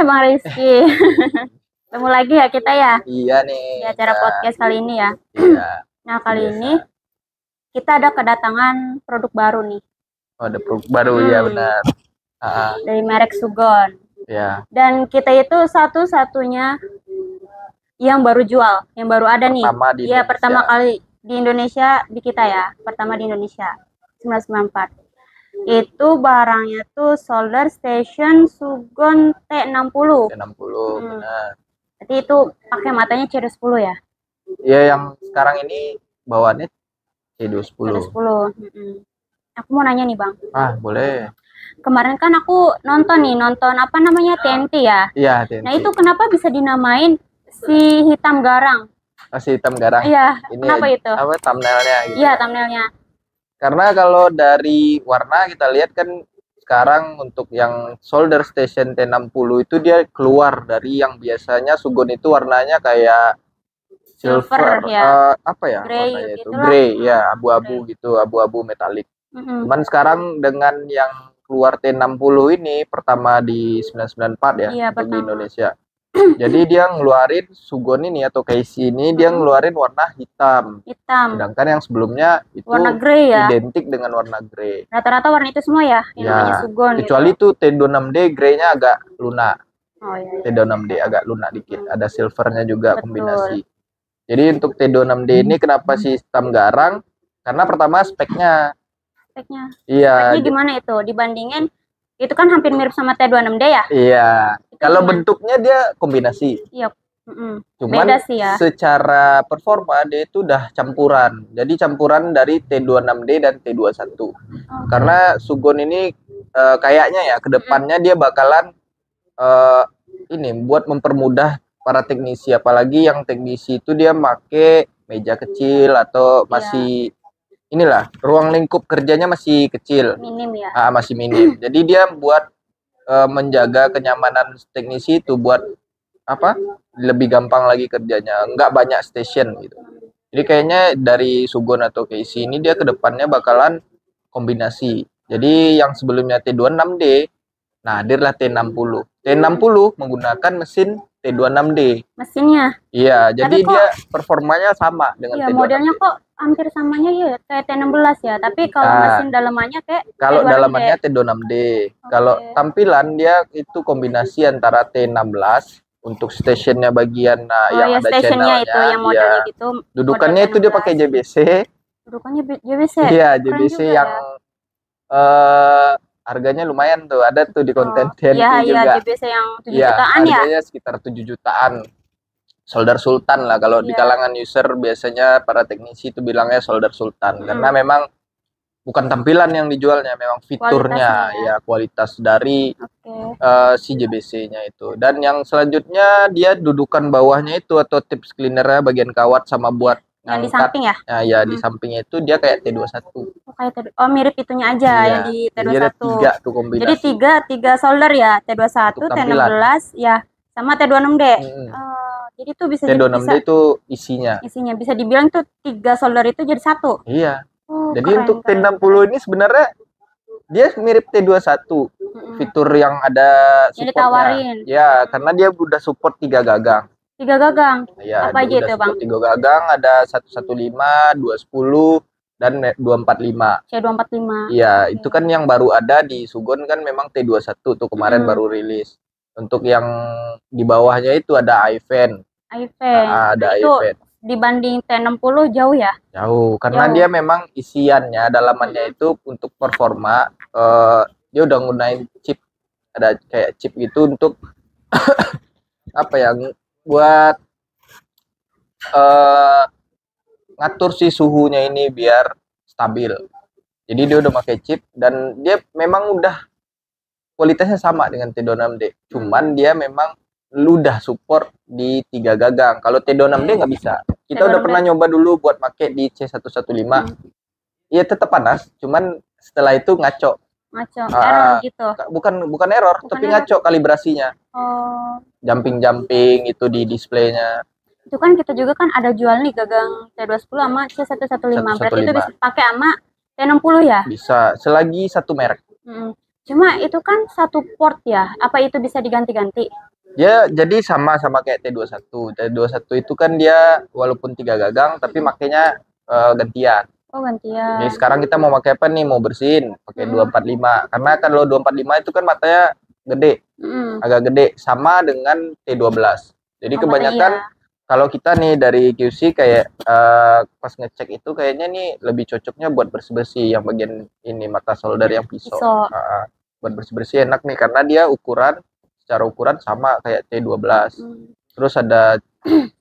Bang Rizky. Ketemu lagi ya kita ya Iya nih. di acara podcast kali ini ya. Iya. Nah, kali biasa. ini kita ada kedatangan produk baru nih. Oh, ada produk baru ya benar. Dari merek Sugon. Ya. Dan kita itu satu-satunya yang baru jual, yang baru ada nih. Pertama di Iya, Indonesia. pertama kali di Indonesia, di kita ya. Pertama di Indonesia. 1994. Itu barangnya tuh Solder Station Sugon T60. T60 benar. Berarti itu pakai matanya C10 ya? Iya, yang sekarang ini bawaannya C20. C10. Aku mau nanya nih Bang. Boleh. Kemarin kan aku nonton apa namanya, TNT ya? Iya, TNT. Nah itu kenapa bisa dinamain si hitam garang? Masih hitam garang. Iya, ini kenapa itu? Apa thumbnailnya gitu. Iya, thumbnailnya. Karena kalau dari warna kita lihat kan sekarang untuk yang Solder Station T60 itu dia keluar dari yang biasanya Sugon itu warnanya kayak silver ya. Apa ya Grey, warnanya itu? gitulah. Grey ya, abu-abu gitu, abu-abu metalik. Cuman sekarang dengan yang keluar T60 ini pertama di 994 ya, Iya, untuk di pertama. Indonesia. Jadi dia ngeluarin Sugon ini atau Casey ini dia ngeluarin warna hitam. Sedangkan yang sebelumnya itu warna grey ya. Identik dengan warna grey. Rata-rata warna itu semua ya, yang namanya Sugon. Kecuali gitu. tuh T26D grey-nya agak lunak. Oh iya. T26D agak lunak dikit. Ada silvernya juga. Betul. Kombinasi. Jadi untuk T26D ini kenapa sih hitam garang? Karena pertama speknya. Iya. Speknya gimana itu? Dibandingin itu kan hampir mirip sama T26D ya? Iya. Kalau bentuknya dia kombinasi. Iya. Cuman beda sih ya. Secara performa dia itu udah campuran. Jadi campuran dari T26D dan T21. Karena Sugon ini kayaknya ya kedepannya dia bakalan ini buat mempermudah para teknisi, apalagi yang teknisi itu dia make meja kecil atau masih inilah ruang lingkup kerjanya masih kecil, minim ya. Masih minim. Jadi dia buat menjaga kenyamanan teknisi itu buat apa lebih gampang lagi kerjanya, nggak banyak station gitu. Jadi kayaknya dari Sugon atau Casey ini dia kedepannya bakalan kombinasi. Jadi yang sebelumnya T26D, nah hadirlah T60. T60 menggunakan mesin T26D. Mesinnya? Iya, jadi dia performanya sama dengan T26D. Modelnya kok hampir samanya ya kayak T16 ya, tapi kalau mesin dalamannya kayak kalau dalamannya T26D. Kalau tampilan dia itu kombinasi antara T16 untuk stationnya bagian yang ada channelnya itu yang modelnya gitu. Dudukannya itu dia pakai JBC. Dudukannya JBC. Iya, JBC yang harganya lumayan tuh, ada tuh di konten TNT juga. Iya, JBC yang 7 jutaan ya. Harganya sekitar 7 jutaan. Solder Sultan lah kalau di kalangan user biasanya para teknisi itu bilangnya Solder Sultan karena memang bukan tampilan yang dijualnya, memang fiturnya kualitas dari si JBC-nya itu. Dan yang selanjutnya dia dudukan bawahnya itu atau tips cleanernya bagian kawat sama buat yang di samping ya? Ya di sampingnya itu dia kayak T21. Mirip itunya aja yang di T21. Jadi ada 3 tuh kombinasi. Jadi tiga solder ya, T21, T16 ya, sama T26D. Jadi itu bisa T26D itu isinya bisa dibilang tuh 3 solder itu jadi satu. Iya. Jadi untuk T60 ini sebenarnya dia mirip T21. Fitur yang ada supportnya. Ya, karena dia udah support 3 gagang. 3 gagang? Ya, apa aja itu Bang? 3 gagang, ada 115, 210, dan 245. C245. Iya, itu kan yang baru ada di Sugon kan memang T21 tuh kemarin baru rilis. Untuk yang di bawahnya itu ada iVan. Ada iVan. Dibanding T60 jauh ya? Jauh, karena dia memang isiannya, dalamannya itu untuk performa, dia udah nggunain chip, ada kayak chip gitu untuk apa ya, buat ngatur si suhunya ini biar stabil. Jadi dia udah pakai chip dan dia memang udah kualitasnya sama dengan T26D. Cuman dia memang udah support di 3 gagang. Kalau T26D nggak bisa. Kita udah pernah nyoba dulu buat pakai di C115. Iya tetap panas, cuman setelah itu ngaco. Error gitu. Bukan error, tapi ngaco kalibrasinya. Jumping itu di displaynya. Itu kan kita juga kan ada jual nih gagang T210 sama C115. Berarti itu bisa pakai sama T60 ya? Bisa, selagi satu merek. Cuma itu kan satu port ya. Apa itu bisa diganti-ganti? Ya, jadi sama-sama kayak T21. T21 itu kan dia walaupun 3 gagang tapi makainya gantian. Oh, Jadi gantian. sekarang kita mau pakai apa nih? Mau bersihin pakai Mm-mm. 245. Karena kalau 245 itu kan matanya gede, Mm-mm. agak gede sama dengan T12. Jadi Oh, mata kebanyakan iya. kalau kita nih dari QC kayak pas ngecek itu kayaknya nih lebih cocoknya buat bersih-bersih yang bagian ini mata solder yang pisau. Pisau. Buat bersih-bersih enak nih karena dia secara ukuran sama kayak T12. Mm. Terus ada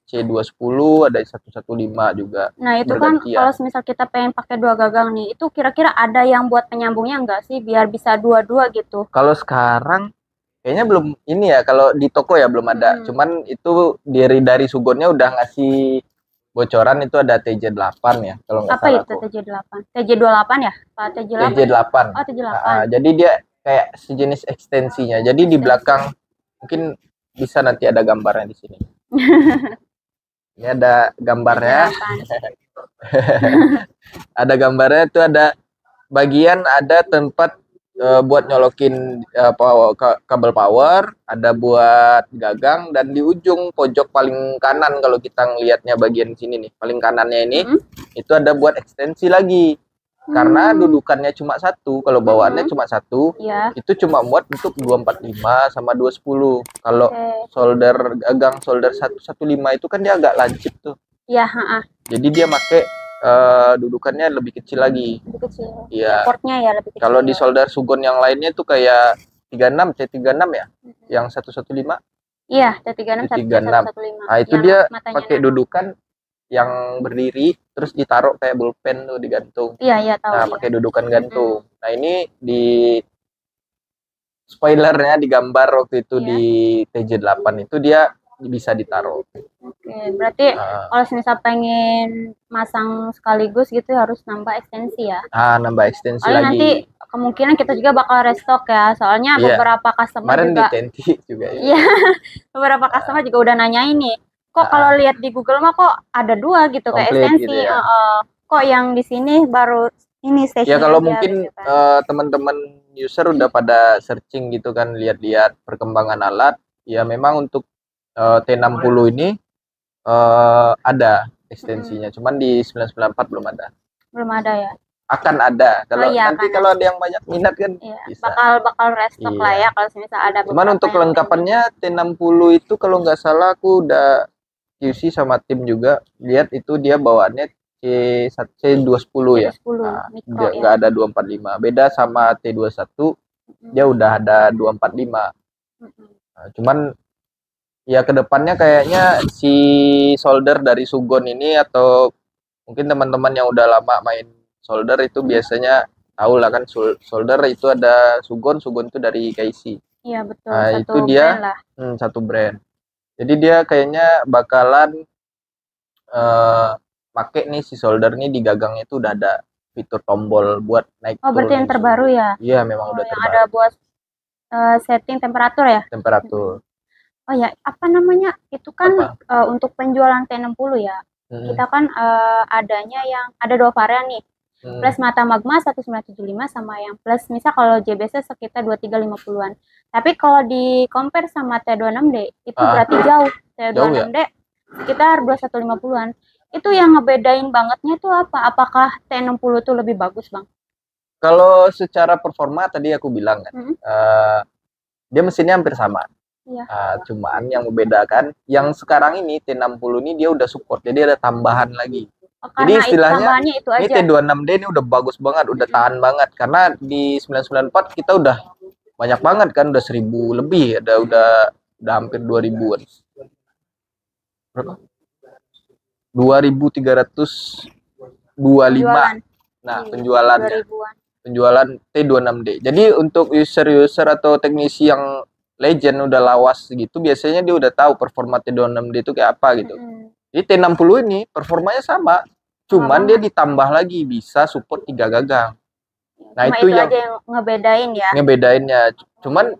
C210, ada 115 juga Nah, itu kan bergantian. kalau misal kita pengen pakai 2 gagang nih, itu kira-kira ada yang buat penyambungnya enggak sih biar bisa dua-dua gitu? Kalau sekarang kayaknya belum ini ya, kalau di toko ya belum ada. Cuman itu dari Sugonnya udah ngasih bocoran itu ada TJ8 ya kalau nggak Apa salah itu aku. TJ8? TJ28 ya? Pak TJ8? TJ8. Oh, TJ8. Jadi dia kayak sejenis ekstensinya. Jadi di belakang mungkin bisa nanti ada gambarnya di sini. Ini ada gambarnya. Ada gambarnya itu ada bagian ada tempat buat nyolokin kabel power, ada buat gagang dan di ujung pojok paling kanan kalau kita ngelihatnya bagian sini nih, paling kanannya ini itu ada buat ekstensi lagi. Karena dudukannya cuma satu, kalau bawaannya cuma satu, Ya. itu cuma muat untuk 245 sama 210. Kalau solder gagang solder 115 itu kan dia agak lancip tuh. Iya, Jadi dia pakai dudukannya lebih kecil lagi. lebih kecil. Iya. Portnya ya lebih kecil. Kalau di solder Sugon yang lainnya tuh kayak 36, C36 ya, yang 115. Iya, T36, T36. Nah, itu dia pakai dudukan yang berdiri terus ditaruh kayak bulpen tuh digantung. Iya, tahu. Nah, pakai dudukan gantung. Nah, ini di spoilernya digambar waktu itu di TJ8 itu dia bisa ditaruh. Oke, berarti kalau misal pengen masang sekaligus gitu harus nambah ekstensi ya? Nambah ekstensi lagi. Nanti kemungkinan kita juga bakal restock ya, soalnya beberapa customer kemarin juga. Di Tenti juga ya. Iya, beberapa customer juga udah nanyain nih. Kok kalau lihat di Google mah kok ada 2 gitu kayak ekstensi. Gitu ya. Kok yang di sini baru ini station. Ya kalau mungkin gitu kan. Teman-teman user udah pada searching gitu kan, lihat-lihat perkembangan alat, ya memang untuk T60 ini ada ekstensinya, cuman di 994 belum ada. Belum ada ya? Akan ada. Kalau nanti kalau ada yang banyak minat kan bisa. Bakal restock lah ya kalau misal ada. Cuman untuk kelengkapannya T60 itu kalau nggak salah aku udah QC sama tim juga lihat itu dia bawaannya C210 ya. Dia nggak ada 245. Beda sama T21 dia udah ada 245. Cuman ya kedepannya kayaknya si solder dari Sugon ini atau mungkin teman-teman yang udah lama main solder itu biasanya tahu lah kan solder itu ada Sugon itu dari KC. Iya betul. Nah, itu dia satu brand. Jadi dia kayaknya bakalan pakai nih si solder nih di gagangnya itu udah ada fitur tombol buat naik turun. Oh, berarti yang terbaru ya? Iya, memang udah terbaru. Ada buat setting temperatur ya? Temperatur. Oh ya, apa namanya? Itu kan untuk penjualan T60 ya. Kita kan adanya yang ada 2 varian nih. Plus mata magma 1975 sama yang plus misal kalau JBC sekitar 2350-an. Tapi kalau di compare sama T26D itu berarti jauh. T26D sekitar 2150-an. Itu yang ngebedain bangetnya tuh apa? Apakah T60 tuh lebih bagus, Bang? Kalau secara performa tadi aku bilang kan, dia mesinnya hampir sama. Iya. Cuman yang membedakan, yang sekarang ini T60 ini dia udah support, jadi ada tambahan lagi. Jadi istilahnya itu ini T26D ini udah bagus banget, udah tahan banget. Karena di 994 kita udah banyak banget kan, udah 1000 lebih, udah hampir 2000-an. Berapa? 2325. Nah, penjualan T26D. Jadi untuk user atau teknisi yang legend udah lawas gitu, biasanya dia udah tahu performa T26D itu kayak apa gitu. Jadi T60 ini performanya sama, cuman dia ditambah lagi bisa support 3 gagang. Nah, itu yang aja yang ngebedain ya. Ngebedainnya. Cuman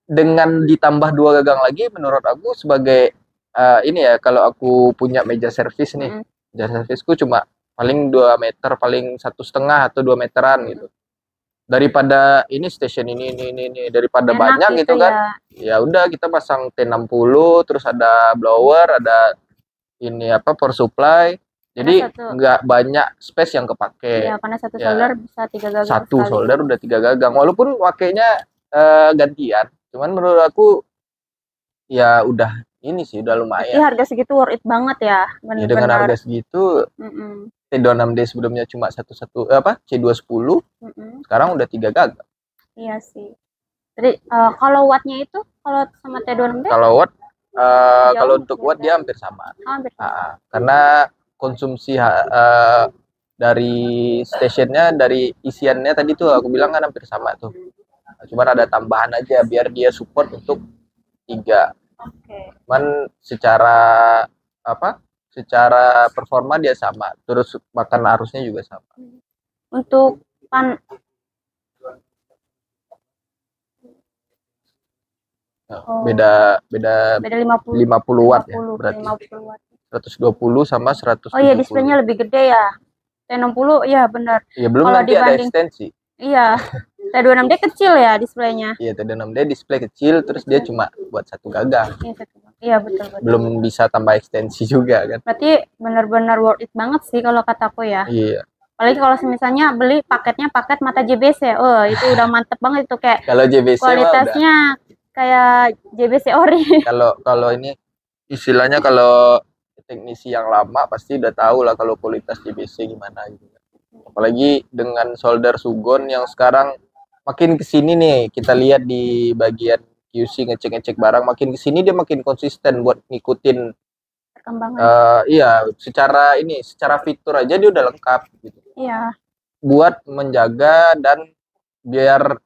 dengan ditambah 2 gagang lagi menurut aku sebagai ini ya, kalau aku punya meja servis nih, meja servisku cuma paling 2 meter, paling 1,5 atau 2 meteran gitu. daripada ini station ini daripada Enak banyak gitu kan. Ya udah kita pasang T60, terus ada blower, ada ini apa power supply. Jadi nggak banyak space yang kepake. Iya, karena satu solder bisa 3 gagang Satu sekali. solder udah 3 gagang. Walaupun pakainya gantian, cuman menurut aku ya udah ini sih udah lumayan. Tapi harga segitu worth it banget ya, bener-bener. Ya dengan harga segitu, T26D sebelumnya cuma C210, sekarang udah 3 gagang. Iya sih. Jadi kalau wattnya itu kalau sama T26D? Kalau watt, kalau untuk watt dia hampir sama. Karena konsumsi dari stationnya, dari isiannya tadi tuh aku bilang kan hampir sama tuh. Cuman ada tambahan aja biar dia support untuk 3. Cuman secara secara performa dia sama, terus makan arusnya juga sama. Untuk beda 50 watt ya berarti. 50 watt. 120 sama 170. Oh iya, displaynya lebih gede ya. T60 ya benar. Iya, belum kalau nanti ada ekstensi. Iya. T26D kecil ya displaynya. Iya, T26D display kecil, terus dia cuma buat 1 gagang. Iya, betul. Belum bisa tambah ekstensi juga kan. Berarti benar-benar worth it banget sih kalau kataku ya. Iya. Apalagi kalau misalnya beli paket mata JBC. Oh, itu udah mantep banget itu, kayak kalau JBC kualitasnya kayak JBC ori. Kalau ini istilahnya, kalau teknisi yang lama pasti udah tahu lah kalau kualitas JBC gimana gitu. Apalagi dengan solder Sugon yang sekarang makin kesini nih, kita lihat di bagian QC ngecek barang, makin kesini dia makin konsisten buat ngikutin perkembangan. Iya, secara fitur aja dia udah lengkap gitu. Iya. Buat menjaga dan biar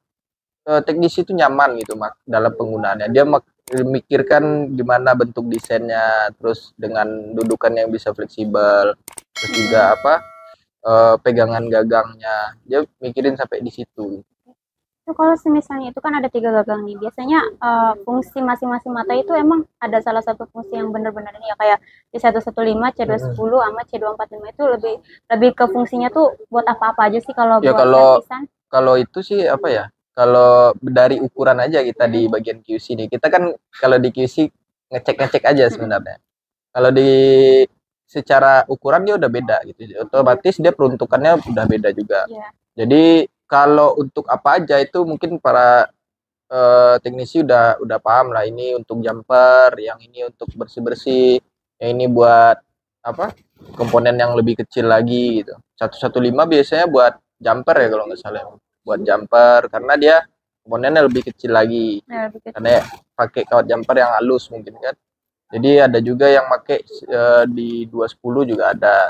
teknisi itu nyaman gitu dalam penggunaannya. Dia memikirkan gimana bentuk desainnya, terus dengan dudukan yang bisa fleksibel, terus juga pegangan gagangnya, dia mikirin sampai di situ. Itu kalau misalnya itu kan ada 3 gagang nih, biasanya fungsi masing-masing mata itu emang ada salah satu fungsi yang benar-benar ini ya, kayak di 115, C210 sama C245 itu lebih ke fungsinya tuh buat apa-apa aja sih kalau ya, buat servisan? Kalau itu sih kalau dari ukuran aja kita di bagian QC nih, kita kan kalau di QC ngecek aja sebenarnya. Kalau di secara ukuran dia udah beda gitu, otomatis dia peruntukannya udah beda juga. Jadi kalau untuk apa aja itu mungkin para teknisi udah paham lah, ini untuk jumper, yang ini untuk bersih-bersih, yang ini buat komponen yang lebih kecil lagi gitu. 115 biasanya buat jumper ya kalau nggak salah, buat jumper karena dia komponennya lebih kecil lagi. Karena pakai kawat jumper yang halus mungkin kan. Jadi ada juga yang pakai di 210 juga ada.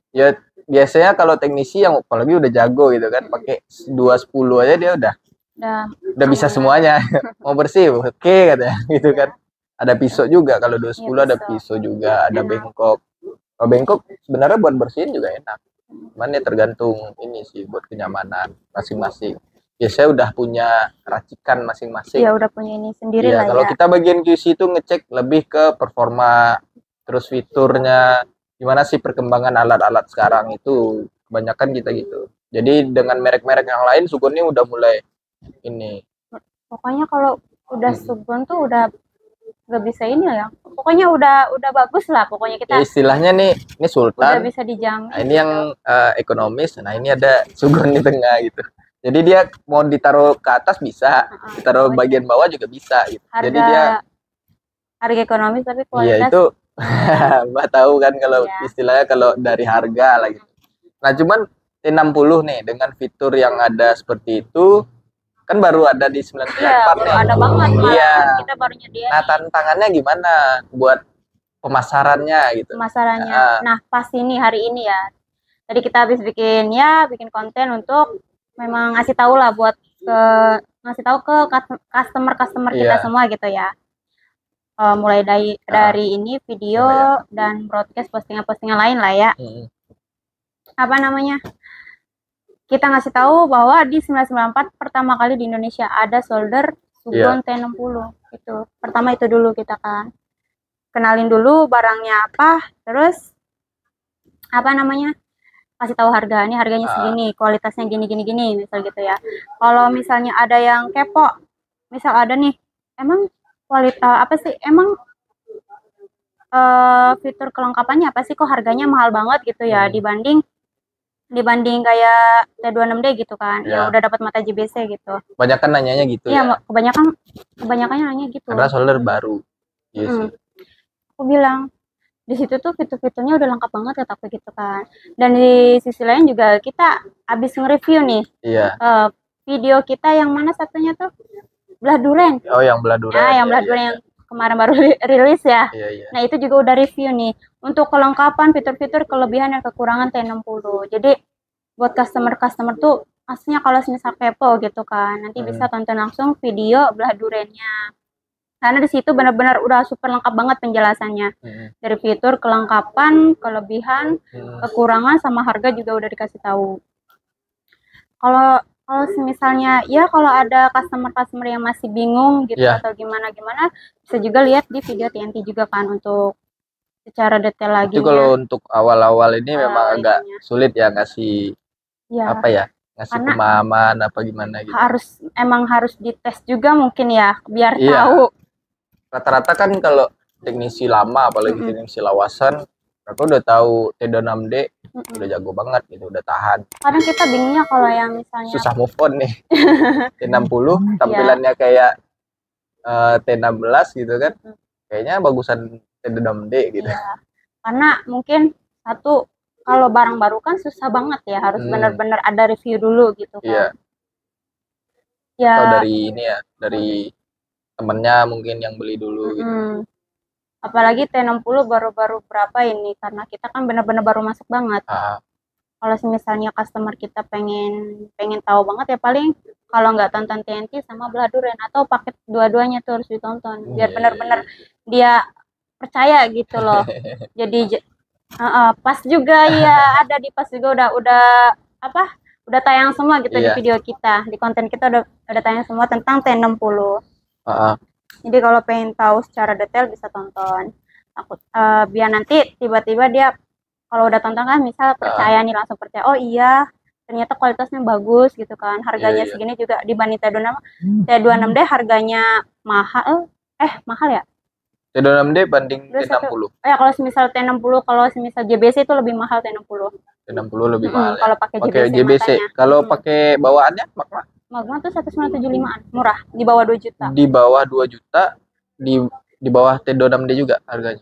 Ya biasanya kalau teknisi yang apalagi udah jago gitu kan, pakai 210 aja dia udah bisa semuanya. Mau bersih oke katanya gitu kan. Ada pisau juga kalau 210, ada pisau juga, ada bengkok. Kalau bengkok sebenarnya buat bersihin juga enak. Cuman ya tergantung ini sih, buat kenyamanan masing-masing. Biasanya udah punya racikan masing-masing. Iya, udah punya ini sendiri lah ya. Kalau kita bagian QC itu ngecek lebih ke performa, terus fiturnya, gimana sih perkembangan alat-alat sekarang itu, kebanyakan kita gitu. Jadi dengan merek-merek yang lain, Sugon ini udah mulai ini. Pokoknya kalau udah Sugon tuh udah nggak bisa ini ya. Pokoknya udah bagus lah. Pokoknya kita. Ya, istilahnya nih, ini Sultan. Udah bisa dijamin. Nah, ini yang ekonomis. Nah ini ada Sugon di tengah gitu. Jadi dia mau ditaruh ke atas bisa, ditaruh bagian bawah juga bisa gitu. Jadi dia harga ekonomis tapi kualitas. Iya itu, Mbak tahu kan kalau istilahnya kalau dari harga lah gitu. Nah cuman T60 nih dengan fitur yang ada seperti itu kan baru ada di 94 nih. Ada banget. Iya. Kita baru nyediain. Nah tantangannya gimana buat pemasarannya gitu? Pemasarannya. Nah pas ini hari ini ya. Tadi kita habis bikin konten untuk memang ngasih tahu lah buat ngasih tahu ke customer kita semua gitu ya. Mulai dari ini video dan broadcast postingan lain lah ya. Kita ngasih tahu bahwa di 994 pertama kali di Indonesia ada solder Sugon T60 itu. Pertama itu dulu kita kan kenalin dulu barangnya apa, terus kasih tahu harga, ini harganya segini, kualitasnya gini gini gini, misal gitu ya. Kalau misalnya ada yang kepo, misal ada nih, emang kualitas apa sih, emang fitur kelengkapannya apa sih kok harganya mahal banget gitu ya, dibanding kayak T26D gitu kan, yang udah dapat mata JBC gitu. Kebanyakan nanyanya gitu Iya, ya. kebanyakannya nanya gitu. Karena solder baru. Iya sih. Aku bilang di situ tuh fitur-fiturnya udah lengkap banget kataku gitu kan. Dan di sisi lain juga kita habis nge-review nih. Iya. Video kita yang mana satunya tuh? Belah Duren. Oh, yang Belah Duren. Nah, yang Belah Duren yang kemarin baru rilis ya. Iya. Nah, itu juga udah review nih untuk kelengkapan fitur-fitur, kelebihan dan kekurangan T60. Jadi buat customer tuh aslinya kalau misal kepo gitu kan, nanti bisa tonton langsung video Belah Durennya. Karena di situ benar-benar udah super lengkap banget penjelasannya. Dari fitur, kelengkapan, kelebihan, kekurangan sama harga juga udah dikasih tahu. Kalau misalnya ya kalau ada customer yang masih bingung gitu atau gimana bisa juga lihat di video TNT juga kan untuk secara detail lagi. Itu kalau untuk awal-awal ini memang agak sulit ya ngasih apa ya, ngasih pemahaman apa gimana gitu. Harus dites juga mungkin ya biar tahu. Rata-rata kan kalau teknisi lama apalagi teknisi lawasan, mereka udah tahu T26D udah jago banget gitu, udah tahan. Kadang kita bingungnya kalau yang misalnya susah move on nih. T60 tampilannya kayak T16 gitu kan. Kayaknya bagusan T26D gitu. Karena mungkin satu, kalau barang baru kan susah banget ya, harus benar-benar ada review dulu gitu kan. Atau dari ini ya, dari temennya mungkin yang beli dulu gitu. Apalagi T60 baru-baru berapa ini, karena kita kan benar-benar baru masuk banget. Kalau misalnya customer kita pengen tahu banget ya paling kalau nggak tonton TNT sama Belah Duren, atau paket dua-duanya tuh harus ditonton biar benar-benar dia percaya gitu loh. Jadi pas juga ya, ada di pas juga udah tayang semua gitu di video kita, di konten kita udah tayang semua tentang T60. Jadi kalau pengen tahu secara detail bisa tonton. Biar nanti tiba-tiba dia kalau udah tonton kan misal percaya nih, langsung percaya, oh iya ternyata kualitasnya bagus gitu kan, harganya segini juga dibanding T26D harganya mahal ya. T26D banding T60. Ya kalau misal T60, kalau misal JBC itu lebih mahal T60. T60 lebih mahal. Kalau pakai JBC. Kalau pakai bawaannya Magma tuh 1,75an, murah, di bawah 2 juta. Di bawah 2 juta, di bawah T26D juga harganya.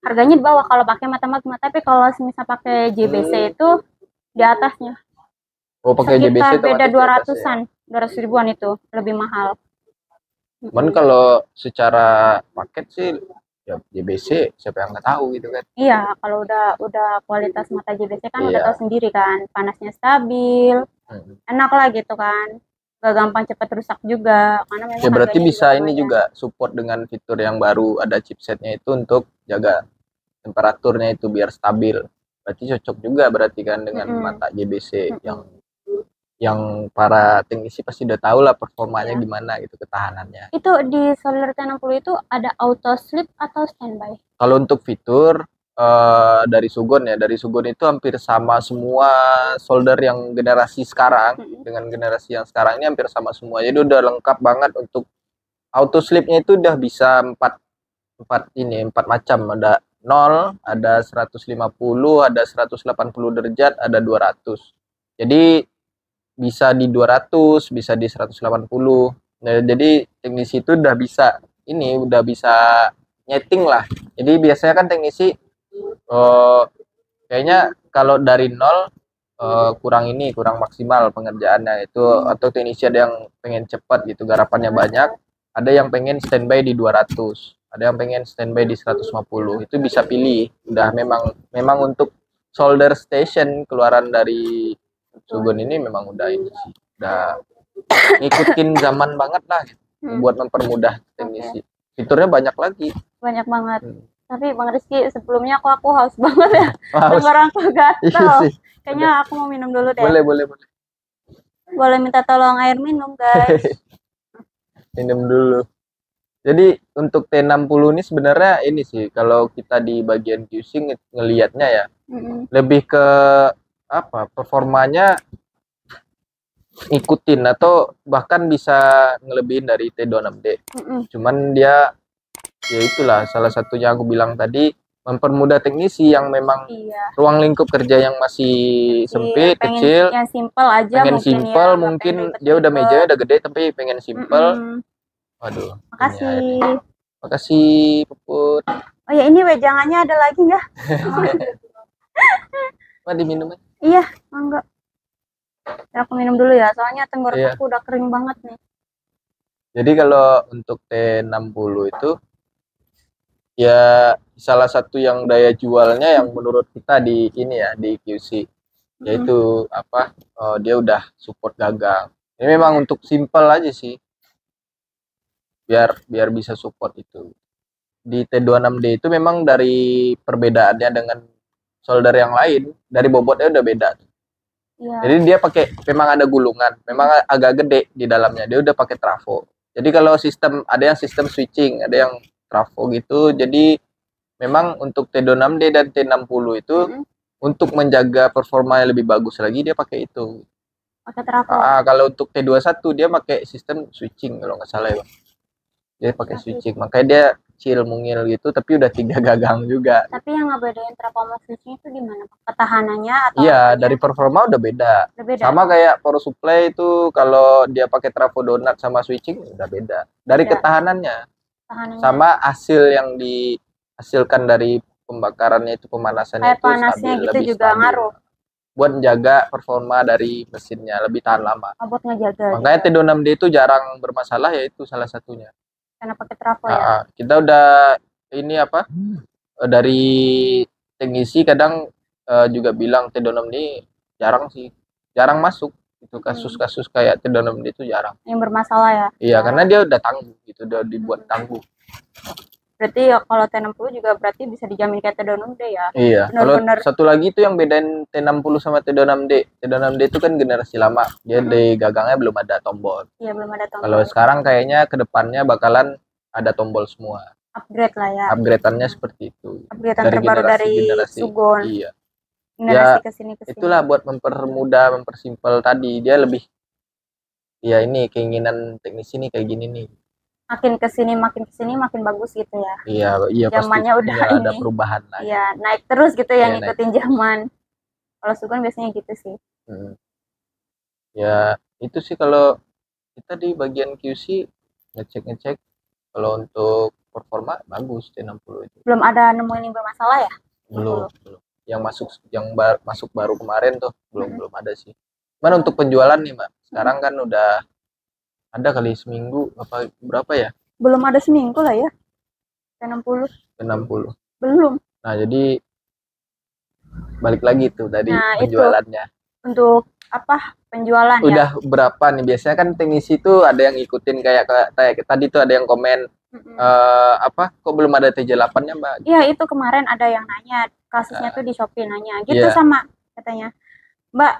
Harganya di bawah kalau pakai mata Magma, tapi kalau misal pakai JBC itu di atasnya. Oh, pakai JBC itu beda 200-an, 200 ribuan itu lebih mahal. Cuman kalau secara paket sih ya JBC siapa yang nggak tahu gitu kan. Iya, kalau udah kualitas mata JBC kan udah tahu sendiri kan, panasnya stabil, enak lah gitu kan. Gak gampang cepat rusak juga karena memang ya berarti bisa ini juga support dengan fitur yang baru, ada chipsetnya itu untuk jaga temperaturnya itu biar stabil. Berarti cocok juga berarti kan dengan mata JBC yang para teknisi pasti udah tahu lah performanya gimana gitu, ketahanannya. Itu di solder T60 itu ada auto sleep atau standby? Kalau untuk fitur dari Sugon itu hampir sama semua solder yang generasi sekarang dengan generasi yang sekarang ini hampir sama semua. Jadi udah lengkap banget. Untuk auto sleepnya itu udah bisa 4 macam, ada 0, ada 150, ada 180 derajat, ada 200. Jadi bisa di 200, bisa di 180. Nah, jadi teknisi itu udah bisa nyeting lah. Jadi biasanya kan teknisi kayaknya kalau dari 0 kurang maksimal pengerjaannya itu, atau teknisi ada yang pengen cepat gitu, garapannya banyak, ada yang pengen standby di 200, ada yang pengen standby di 150. Itu bisa pilih. Udah memang untuk solder station keluaran dari Sugon ini memang udah ini sih, udah ngikutin zaman banget lah gitu, buat mempermudah teknisi. Fiturnya banyak lagi. Banyak banget. Tapi Bang Rizky, sebelumnya aku haus banget ya. Tenggorokan aku gatel. Kayaknya aku mau minum dulu deh. Boleh. Boleh minta tolong air minum, guys. Minum dulu. Jadi untuk T60 ini sebenarnya ini sih, kalau kita di bagian QC ngelihatnya ya, lebih ke apa performanya ngikutin atau bahkan bisa ngelebihin dari T26D. Cuman dia ya itulah salah satunya aku bilang tadi, mempermudah teknisi yang memang ruang lingkup kerja yang masih sempit, kecil, yang simple aja, pengen simple, ya, mungkin dia udah meja udah gede tapi pengen simple. Waduh, makasih Puput. Oh ya, ini wejangannya ada lagi nggak? Mau diminum? Iya, enggak. Aku minum dulu ya, soalnya tenggorokanku udah kering banget nih. Jadi kalau untuk T60 itu ya salah satu yang daya jualnya yang menurut kita di ini ya di QC yaitu apa dia udah support gagang. Ini memang untuk simple aja sih, biar bisa support itu. Di T26D itu memang dari perbedaannya dengan solder yang lain, dari bobotnya udah beda. Jadi dia pakai memang ada gulungan, memang agak gede di dalamnya, dia udah pakai trafo. Jadi kalau sistem ada yang sistem switching, ada yang trafo gitu. Jadi memang untuk T26D dan T60 itu untuk menjaga performa yang lebih bagus lagi dia pakai itu. Pakai trafo. Kalau untuk T21 dia pakai sistem switching kalau nggak salah ya. Dia pakai switching, makanya dia kecil mungil gitu, tapi udah 3 gagang juga. Tapi yang ngebedain trafo sama switching itu gimana? Ketahanannya atau? Iya, dari performa udah beda. Sama kayak power supply itu kalau dia pakai trafo donat sama switching udah beda. Dari ketahanannya. Sama hasil yang dihasilkan dari pembakarannya itu, pemanasannya itu panasnya stabil, gitu lebih juga stabil. ngaruh. Buat menjaga performa dari mesinnya lebih tahan lama. Buat ngejaga. Makanya T26D itu jarang bermasalah, yaitu salah satunya. Karena pakai trafo ya. Kita udah ini apa dari teknisi kadang juga bilang T26D jarang masuk itu kasus-kasus kayak T26D itu jarang yang bermasalah ya. Iya, karena dia udah tangguh gitu, udah dibuat tangguh. Berarti ya kalau T60 juga berarti bisa dijamin kayak T26D ya. Iya. Kalau satu lagi itu yang bedain T60 sama T26D. T26D itu kan generasi lama, dia di gagangnya belum ada tombol. Iya, belum ada tombol. Kalau sekarang kayaknya kedepannya bakalan ada tombol semua. Upgrade lah ya. Upgrade-annya seperti itu. Upgrade terbaru dari Sugon. Iya. Generasi kesini. Itulah buat mempermudah, mempersimpel tadi. Dia lebih ya ini keinginan teknisi nih kayak gini nih. Makin kesini makin bagus gitu ya. Iya zamannya pasti udah ada perubahan lah. Iya, naik terus gitu ya, ngikutin zaman. Kalau Sugon biasanya gitu sih. Ya itu sih kalau kita di bagian QC ngecek kalau untuk performa bagus T60 itu. Belum ada nemuin yang bermasalah ya? Belum. Yang masuk baru kemarin tuh belum ada sih. Mana untuk penjualan nih Mbak? Sekarang kan udah ada kali seminggu apa berapa ya? Belum ada seminggu lah ya. T60. Belum. Nah, jadi balik lagi tuh tadi penjualannya. Untuk apa? Penjualan udah ya? Berapa nih? Biasanya kan teknisi itu ada yang ngikutin kayak tadi tuh ada yang komen apa kok belum ada TJ8-nya, Mbak? Iya, itu kemarin ada yang nanya, kasusnya tuh di Shopee nanya. Gitu sama katanya. Mbak,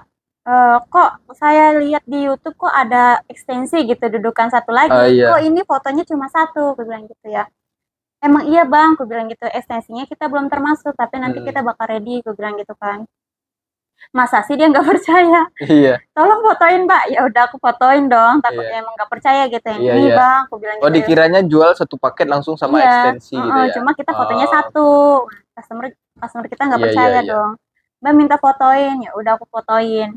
kok saya lihat di YouTube kok ada ekstensi gitu, dudukan satu lagi. Kok ini fotonya cuma satu, aku bilang gitu ya. Emang iya Bang, aku bilang gitu, ekstensinya kita belum termasuk, tapi nanti kita bakal ready, aku bilang gitu kan. Masa sih dia nggak percaya? Iya. Tolong fotoin Mbak. Ya udah aku fotoin dong, takutnya emang nggak percaya gitu ya. Ini Bang, aku bilang gitu. Dikiranya jual satu paket langsung sama ekstensi gitu ya. Cuma kita fotonya satu. Customer kita nggak percaya dong. Mbak minta fotoin, ya udah aku fotoin.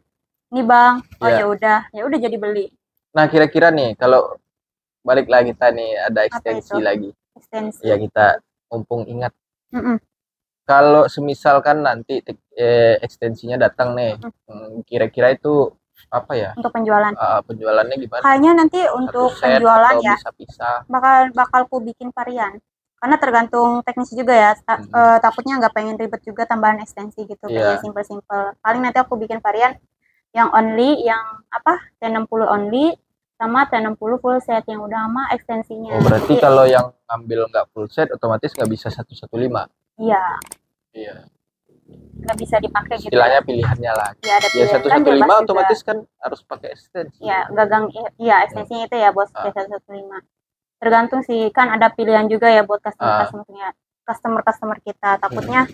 Nih Bang, ya udah jadi beli. Nah kira-kira nih kalau balik lagi kita nih ada ekstensi lagi. Ekstensi. Ya kita mumpung ingat. Kalau semisalkan nanti ekstensinya datang nih, kira-kira itu apa ya? Untuk penjualan. Penjualannya gimana? Kayaknya nanti untuk penjualan ya. Bisa-bisa. Bakal ku bikin varian. Karena tergantung teknis juga ya. Takutnya nggak pengen ribet juga tambahan ekstensi gitu, kayak simple-simple. Paling nanti aku bikin varian yang only, yang apa? T60 only sama T60 full set yang udah sama ekstensinya. Berarti kalau yang ngambil nggak full set otomatis nggak bisa 115. Iya. Nggak bisa dipakai gitu. Istilahnya pilihannya lah. Iya, ada pilihan. 115 otomatis kan harus pakai ekstensi. Iya, gagang ekstensinya itu ya bos, 115. Tergantung sih, kan ada pilihan juga ya buat customer kita. Takutnya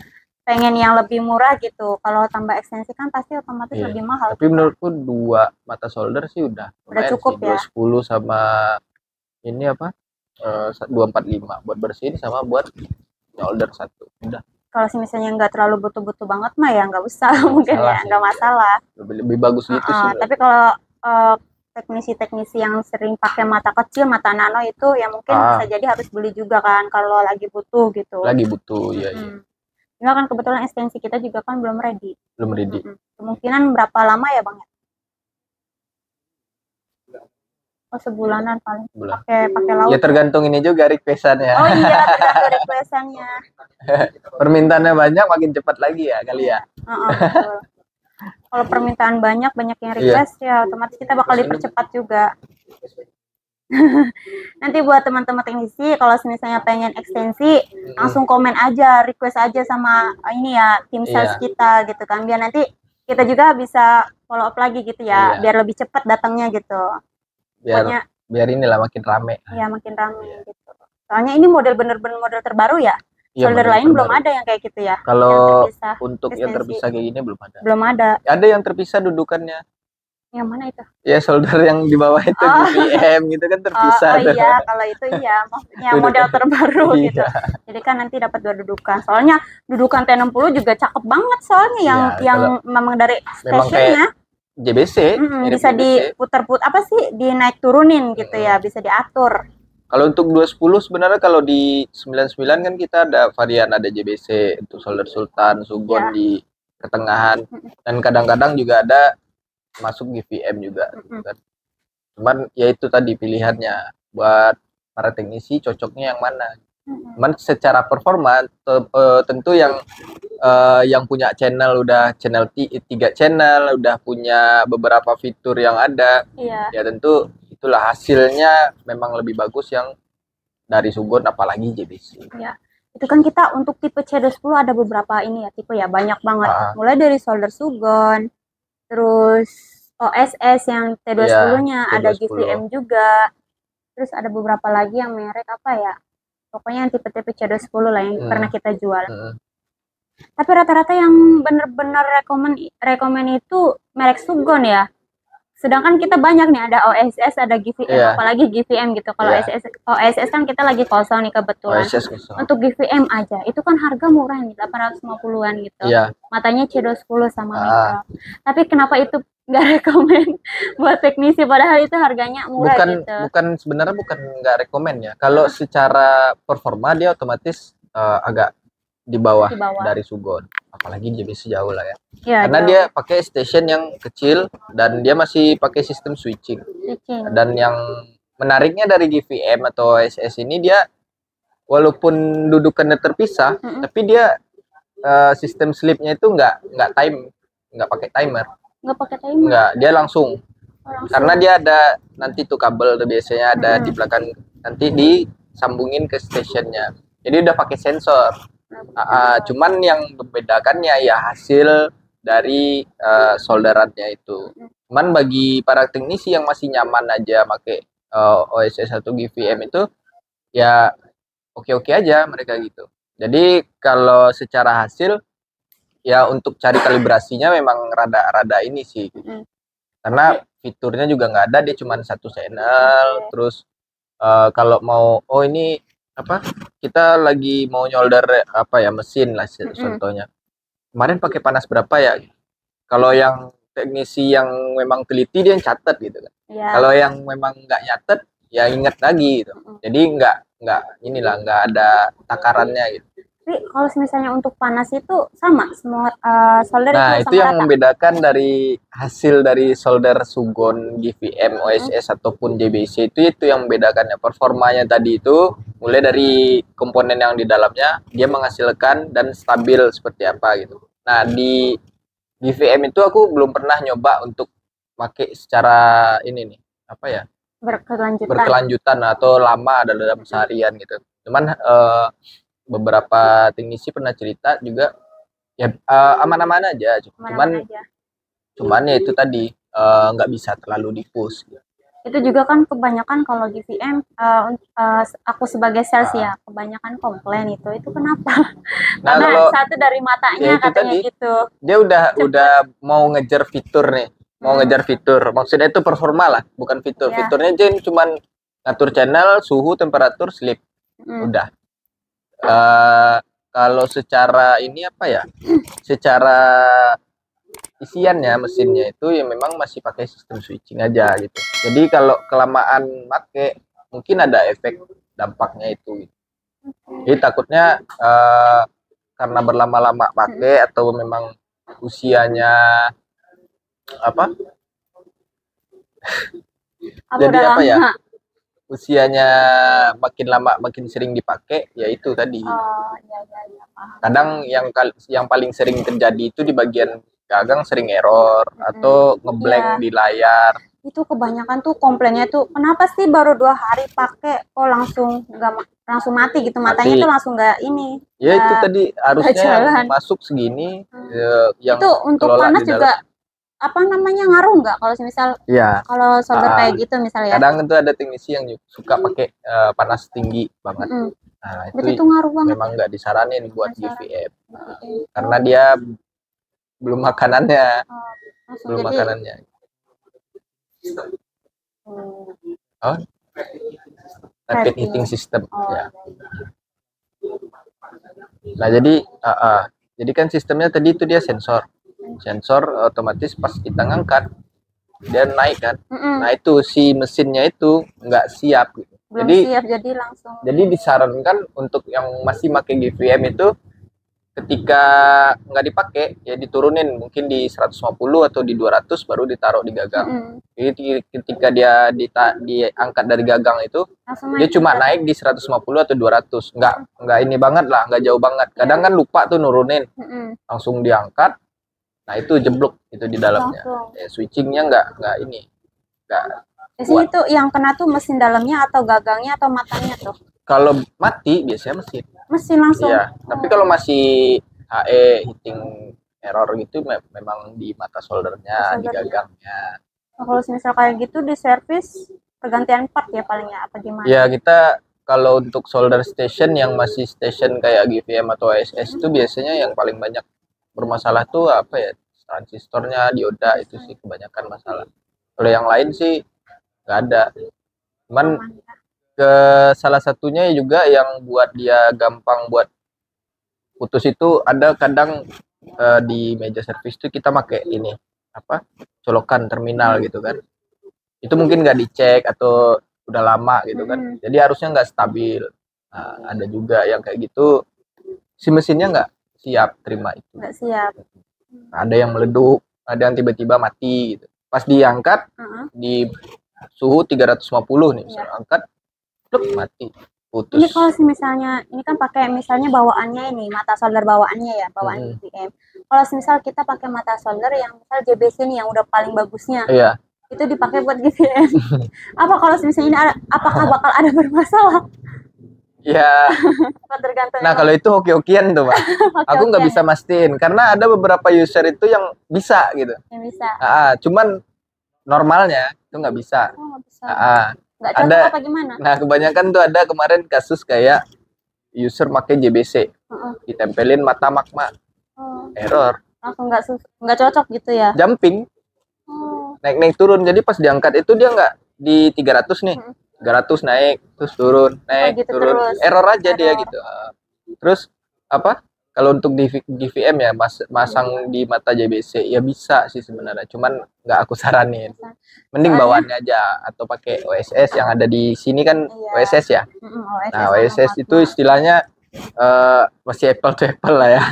pengen yang lebih murah gitu. Kalau tambah ekstensi kan pasti otomatis lebih mahal. Tapi menurutku 2 mata solder sih udah cukup sih. ya. 210 sama ini apa? 245 buat bersihin sama buat solder satu. Udah. Kalau misalnya nggak terlalu butuh-butuh banget mah ya nggak usah mungkin ya, nggak masalah. Lebih bagus gitu sih. Tapi kalau teknisi-teknisi yang sering pakai mata kecil, mata nano itu ya mungkin bisa jadi harus beli juga kan kalau lagi butuh gitu. Lagi butuh, iya. Cuma kan kebetulan ekstensi kita juga kan belum ready. Belum ready. Kemungkinan berapa lama ya Bang? Oh, sebulanan paling. Pakai laut. Ya tergantung ini juga requestannya. Oh iya, tergantung requestannya. Permintaannya banyak makin cepat lagi ya kali ya. Betul. Kalau permintaan banyak yang request ya otomatis kita bakal dipercepat juga. Nanti buat teman-teman teknisi kalau misalnya pengen ekstensi langsung komen aja, request aja sama ini ya tim sales kita gitu kan, biar nanti kita juga bisa follow up lagi gitu ya, biar lebih cepat datangnya gitu. Biar inilah makin rame. Iya, makin rame gitu. Soalnya ini model bener-bener model terbaru ya. Solder lain belum ada yang kayak gitu ya. Kalau untuk yang terpisah kayak gini belum ada. Belum ada. Ada yang terpisah dudukannya. Yang mana itu? Ya solder yang di bawah itu GVM gitu kan terpisah. Oh iya, kalau itu iya, maksudnya model terbaru gitu. Jadi kan nanti dapat 2 dudukan. Soalnya dudukan T60 juga cakep banget soalnya yang memang dari stationnya. JBC. Bisa diputar-putar apa sih? Dinaik turunin gitu ya, bisa diatur. Kalau untuk 210 sebenarnya kalau di 99 kan kita ada varian, ada JBC untuk solder Sultan, Sugon di ketengahan, dan kadang-kadang juga ada masuk GVM juga. Kan. Cuman ya itu tadi pilihannya buat para teknisi cocoknya yang mana. Cuman secara performa tentu yang punya channel udah channel 3 channel, udah punya beberapa fitur yang ada, ya tentu itulah hasilnya memang lebih bagus yang dari Sugon apalagi JBC. Ya. Itu kan kita untuk tipe C210 ada beberapa ini ya tipe ya, banyak banget. Mulai dari solder Sugon, terus OSS yang T210-nya, ada GVM juga. Terus ada beberapa lagi yang merek apa ya? Pokoknya yang tipe-tipe C210 lah yang pernah kita jual. Tapi rata-rata yang bener-bener rekomen itu merek Sugon ya. Sedangkan kita banyak nih, ada OSS, ada GVM, apalagi GVM gitu. Kalau OSS kan kita lagi kosong nih kebetulan. Untuk GVM aja, itu kan harga murah nih, 850-an gitu. Matanya C210 sama mikro. Tapi kenapa itu nggak rekomen buat teknisi, padahal itu harganya murah gitu. Sebenarnya bukan nggak rekomen ya. Kalau secara performa dia otomatis agak di bawah dari Sugon. Apalagi JBC jauh lah ya. Karena dia pakai station yang kecil dan dia masih pakai sistem switching. Dan yang menariknya dari GVM atau OSS ini, dia walaupun dudukannya terpisah, tapi dia sistem sleepnya itu nggak pakai timer. Nggak, dia langsung. Karena dia ada nanti tuh kabel tuh biasanya ada di belakang, nanti disambungin ke stationnya. Jadi udah pakai sensor. Cuman yang membedakannya ya hasil dari solderannya itu. Cuman bagi para teknisi yang masih nyaman aja pakai OSS atau GVM itu ya oke-oke aja mereka gitu. Jadi kalau secara hasil ya untuk cari kalibrasinya memang rada ini sih gitu. Karena fiturnya juga nggak ada, dia cuma 1 channel. Terus kalau mau ini apa, kita lagi mau nyolder apa ya, mesin lah contohnya, kemarin pakai panas berapa ya, kalau yang teknisi yang memang teliti dia catat gitu kan. Kalau yang memang nggak nyatet ya ingat lagi gitu. Jadi nggak ada takarannya gitu. Tapi kalau misalnya untuk panas itu sama semua solder itu yang rata. Membedakan dari hasil dari solder Sugon, GVM, OSS ataupun JBC itu yang membedakannya. Performanya tadi itu mulai dari komponen yang di dalamnya dia menghasilkan dan stabil seperti apa gitu. Nah di GVM itu aku belum pernah nyoba untuk pakai secara ini nih apa ya, berkelanjutan atau lama dalam seharian gitu. Cuman beberapa teknisi pernah cerita juga ya aman-aman aja, cuman ya itu tadi nggak bisa terlalu di push gitu. Itu juga kan kebanyakan kalau GVM, aku sebagai sales ya, kebanyakan komplain itu kenapa? Nah, Karena kalau satu dari matanya ya itu katanya tadi, gitu. dia udah mau ngejar fitur nih, mau ngejar fitur. Maksudnya itu performa lah, bukan fitur. Iya. Fiturnya aja cuman ngatur channel, suhu, temperatur, sleep. Udah. Kalau secara ini apa ya? Secara isiannya mesinnya itu ya memang masih pakai sistem switching aja gitu. Jadi kalau kelamaan make mungkin ada efek dampaknya itu. Gitu. Jadi takutnya karena berlama-lama pakai atau memang usianya apa? Jadi apa ya? Usianya makin lama makin sering dipakai, ya itu tadi. Ya, kadang yang paling sering terjadi itu di bagian gagang sering error atau ngeblank di layar. Itu kebanyakan tuh komplainnya tuh kenapa sih baru 2 hari pakai kok langsung langsung mati gitu, matanya tuh langsung nggak ini. Ya itu tadi harusnya masuk segini. Yang itu untuk panas juga apa namanya ngaruh nggak kalau misal kalau solder kayak gitu misalnya? Kadang itu ada teknisi yang suka pakai panas tinggi banget. Nah, itu ngaruh banget. Memang nggak disaranin buat GVM. Karena dia belum makanannya. Belum makanannya. Oh, rapid heating system. Ya. Nah, jadi kan sistemnya tadi itu dia sensor otomatis pas kita ngangkat dia naik kan. Nah, itu si mesinnya itu nggak siap gitu. Jadi langsung. Jadi disarankan untuk yang masih pakai GVM itu ketika nggak dipakai ya diturunin mungkin di 150 atau di 200 baru ditaruh di gagang. Jadi ketika dia diangkat dari gagang itu dia cuma naik di 150 atau 200. Nggak ini banget lah, nggak jauh banget. Kadang kan lupa tuh nurunin. Langsung diangkat. Nah, itu jeblok itu di dalamnya. Ya, switchingnya nggak ini. Biasanya itu yang kena tuh mesin dalamnya atau gagangnya atau matanya tuh? Kalau mati biasanya mesin. Mesin langsung. Iya, tapi kalau masih HE heating error gitu memang di mata soldernya, di gagangnya. Nah, kalau misal kayak gitu di servis pergantian part ya palingnya apa gimana? Ya, kita kalau untuk solder station yang masih station kayak GVM atau ASS itu biasanya yang paling banyak bermasalah tuh apa ya? Transistornya, dioda itu sih kebanyakan masalah. Kalau yang lain sih nggak ada. Cuman salah satunya juga yang buat dia gampang buat putus itu ada kadang di meja servis itu kita pakai ini apa colokan terminal gitu kan. Itu mungkin nggak dicek atau udah lama gitu kan. Jadi harusnya nggak stabil. Nah, ada juga yang kayak gitu si mesinnya nggak siap terima itu. Nggak siap. Ada yang meleduk, ada yang tiba-tiba mati gitu. Pas diangkat di suhu 350 nih, misalnya angkat mati putus. Ini kalau misalnya ini kan pakai misalnya bawaannya ini mata solder bawaannya ya bawaan GVM. Kalau misal kita pakai mata solder yang misal JBC nih yang udah paling bagusnya, itu dipakai buat GVM. Apa kalau misalnya ini apakah bakal ada bermasalah? Ya. Nah, kalau itu hoki-hokian tuh, Pak. Aku nggak bisa mastiin karena ada beberapa user itu yang bisa gitu. Yang bisa. Cuman normalnya itu nggak bisa. Oh, nggak bisa. Nggak ada apa gimana? Nah, kebanyakan tuh ada kemarin kasus kayak user pakai JBC, ditempelin mata magma, error. Langsung nggak cocok gitu ya? Jumping, naik turun. Jadi pas diangkat itu dia nggak di 300 nih, 300 naik terus turun, naik gitu turun, terus. Error aja dia gitu. Terus apa? Kalau untuk di GVM ya masang di mata JBC ya bisa sih sebenarnya, cuman nggak aku saranin. Mending bawaannya aja atau pakai OSS yang ada di sini kan OSS ya. Nah, OSS itu istilahnya masih apple to apple lah ya.